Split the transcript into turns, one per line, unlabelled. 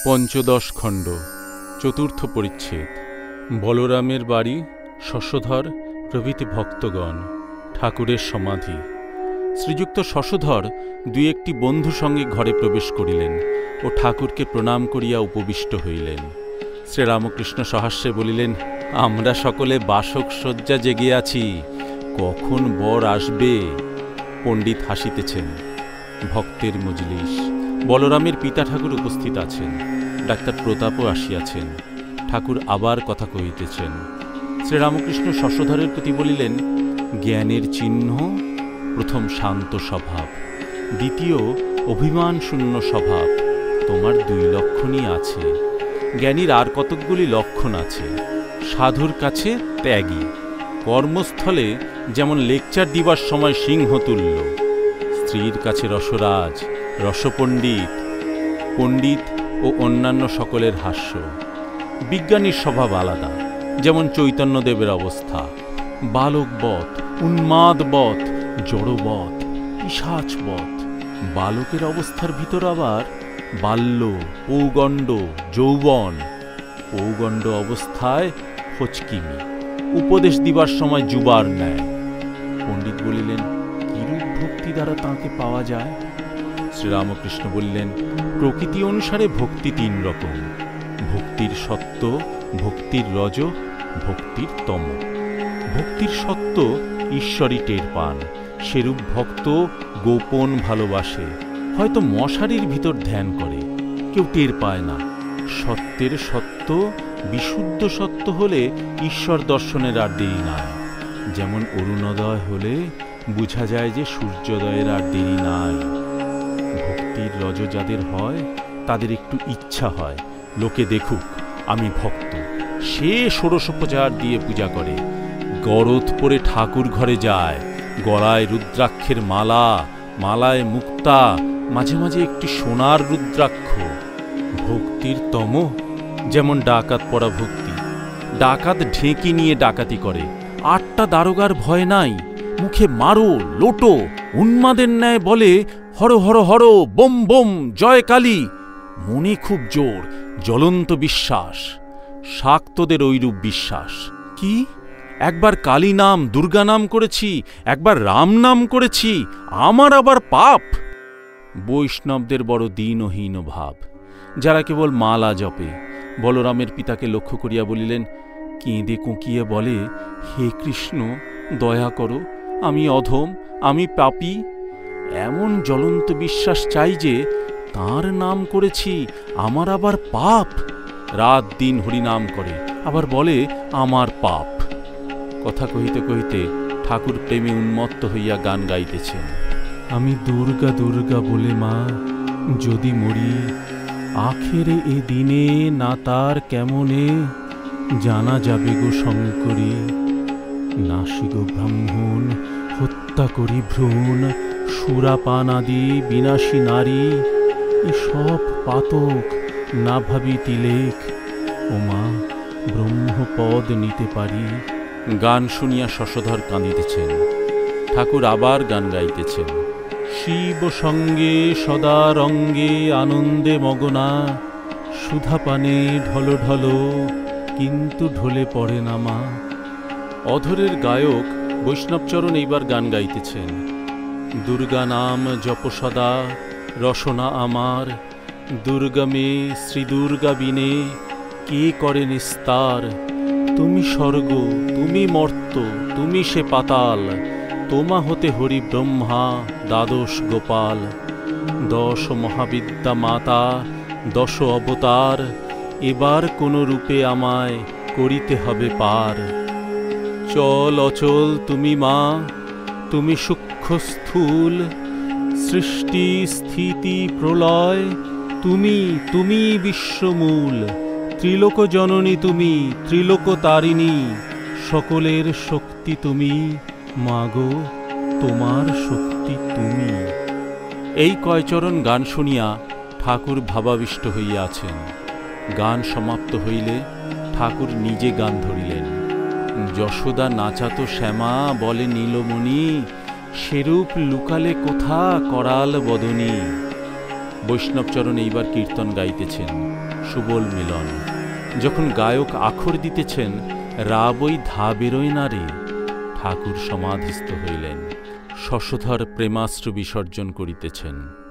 পঞ্চদশ খণ্ড, চতুর্থ পরিচ্ছেদ। বলরামের বাড়ি, শশধর প্রভৃতি ভক্তগণ, ঠাকুরের সমাধি। শ্রীযুক্ত শশধর দুই একটি বন্ধু সঙ্গে ঘরে প্রবেশ করিলেন ও ঠাকুরকে প্রণাম করিয়া উপবিষ্ট হইলেন। শ্রীরামকৃষ্ণ সহাস্যে বলিলেন, আমরা সকলে বাসক শয্যা জেগে আছি, কখন বর আসবে? পণ্ডিত হাসিতেছেন। ভক্তের মজলিস। বলরামের পিতা ঠাকুর উপস্থিত আছেন, ডাক্তার প্রতাপও আসিয়াছেন। ঠাকুর আবার কথা কহিতেছেন। শ্রীরামকৃষ্ণ শশধরের প্রতি বলিলেন, জ্ঞানের চিহ্ন প্রথম শান্ত স্বভাব, দ্বিতীয় অভিমান শূন্য স্বভাব। তোমার দুই লক্ষণই আছে। জ্ঞানীর আর কতকগুলি লক্ষণ আছে। সাধুর কাছে ত্যাগী, কর্মস্থলে যেমন লেকচার দিবার সময় সিংহতুল্য, স্ত্রীর কাছে রসরাজ, রসপণ্ডিত, পণ্ডিত ও অন্যান্য সকলের হাস্য। বিজ্ঞানীর স্বভাব আলাদা, যেমন চৈতন্যদেবের অবস্থা, বালকবৎ, উন্মাদবৎ, জড়বৎ, পিশাচবৎ। বালকের অবস্থার ভিতর আবার বাল্য, পৌগণ্ড, যৌবন। পৌগণ্ড অবস্থায় ফচকিমি, উপদেশ দিবার সময় যুবার ন্যায়। পণ্ডিত বলিলেন, কিরূপ ভক্তি দ্বারা তাঁকে পাওয়া যায়? শ্রীরামকৃষ্ণ বললেন, প্রকৃতি অনুসারে ভক্তি তিন রকম: ভক্তির সত্ত্ব, ভক্তির রজ, ভক্তির তম। ভক্তির সত্ত্ব ঈশ্বরই টের পান, সেরূপ ভক্ত গোপন ভালোবাসে, হয়তো মশারির ভিতর ধ্যান করে, কেউ টের পায় না। সত্যের সত্ত্ব, বিশুদ্ধ সত্য হলে ঈশ্বর দর্শনের আর দেরি নাই। যেমন অরুণোদয় হলে বোঝা যায় যে সূর্যোদয়ের আর দেরি নাই। ভক্তির রজ যাদের হয়, তাদের একটু ইচ্ছা হয় লোকে দেখুক আমি ভক্ত। সে ষোড়শোপচার দিয়ে পূজা করে, গরদ পরে ঠাকুর ঘরে যায়, গলায় রুদ্রাক্ষের মালা, মালায় মুক্তা, মাঝে মাঝে একটি সোনার রুদ্রাক্ষ। ভক্তির তম যেমন ডাকাত পড়া ভক্তি। ডাকাত ঢেঁকি নিয়ে ডাকাতি করে, 8টা দারোগার ভয় নাই, মুখে মারো লোটো, উন্মাদের ন্যায় বলে, হর হর হর, বোম বোম, জয় কালী। মনে খুব জোর, জ্বলন্ত বিশ্বাস। শাক্তদের ঐরূপ বিশ্বাস। কি একবার কালী নাম, দুর্গা নাম করেছি, একবার রাম নাম করেছি, আমার আবার পাপ? বৈষ্ণবদের বড় দীনহীন ভাব, যারা কেবল মালা জপে। বলরামের পিতাকে লক্ষ্য করিয়া বলিলেন, কেঁদে কুঁকিয়ে বলে, হে কৃষ্ণ, দয়া করো, আমি অধম, আমি পাপী। এমন জ্বলন্ত বিশ্বাস চাই যে তাঁর নাম করেছি, আমার আবার পাপ। রাত দিন হরিনাম করে, আবার বলে আমার পাপ। কথা কহিতে কহিতে ঠাকুর প্রেমে উন্মত্ত হইয়া গান গাইতেছেন। আমি দুর্গা দুর্গা বলে মা যদি মরি, আখেরে এ দিনে না তার কেমনে জানা যাবে গো শঙ্করী। নাসি গো ব্রাহ্মণ, হত্যা করি ভ্রূণ, সুরাপান আদি বিনাশী নারী। এসব পাতক না ভাবি তিলেক, ও মা ব্রহ্মপদ নিতে পারি। গান শুনিয়া শশধর কাঁদিতেছেন। ঠাকুর আবার গান গাইতেছেন। শিব সঙ্গে সদা রঙ্গে আনন্দে মগনা, সুধাপানে ঢল ঢল, কিন্তু ঢলে পড়ে না মা। অধরের গায়ক বৈষ্ণবচরণ এইবার গান গাইতেছেন। দুর্গা নাম জপ সদা, রসনা আমার, দুর্গা মে শ্রী দুর্গা বিনে কে করে নিস্তার। তুমি স্বর্গ, তুমি মর্ত, তুমি সে পাতাল, তোমা হতে হরি ব্রহ্মা দ্বাদশ গোপাল। 10 মহাবিদ্যা মাতা, 10 অবতার, এবার কোন রূপে আমায় করিতে হবে পার। চল অচল তুমি মা, তুমি সূক্ষ্ম স্থূল, সৃষ্টি স্থিতি প্রলয়, তুমি তুমি বিশ্বমূল। ত্রিলোক জননী তুমি, ত্রিলোক তারিণী, সকলের শক্তি তুমি, মাগো তোমার শক্তি তুমি। এই কয়চরণ গান শুনিয়া ঠাকুর ভাবাবিষ্ট হইয়া আছেন। গান সমাপ্ত হইলে ঠাকুর নিজে গান ধরিলেন। যশোদা নাচাতো শ্যামা বলে নীলমণি, সেরূপ লুকালে কোথা করাল বদনী। বৈষ্ণবচরণ এইবার কীর্তন গাইতেছেন। সুবল মিলন। যখন গায়ক আখর দিতেছেন, রা বই ধা বেরোয় না রে, ঠাকুর সমাধিস্থ হইলেন, শশধর প্রেমাশ্রু বিসর্জন করিতেছেন।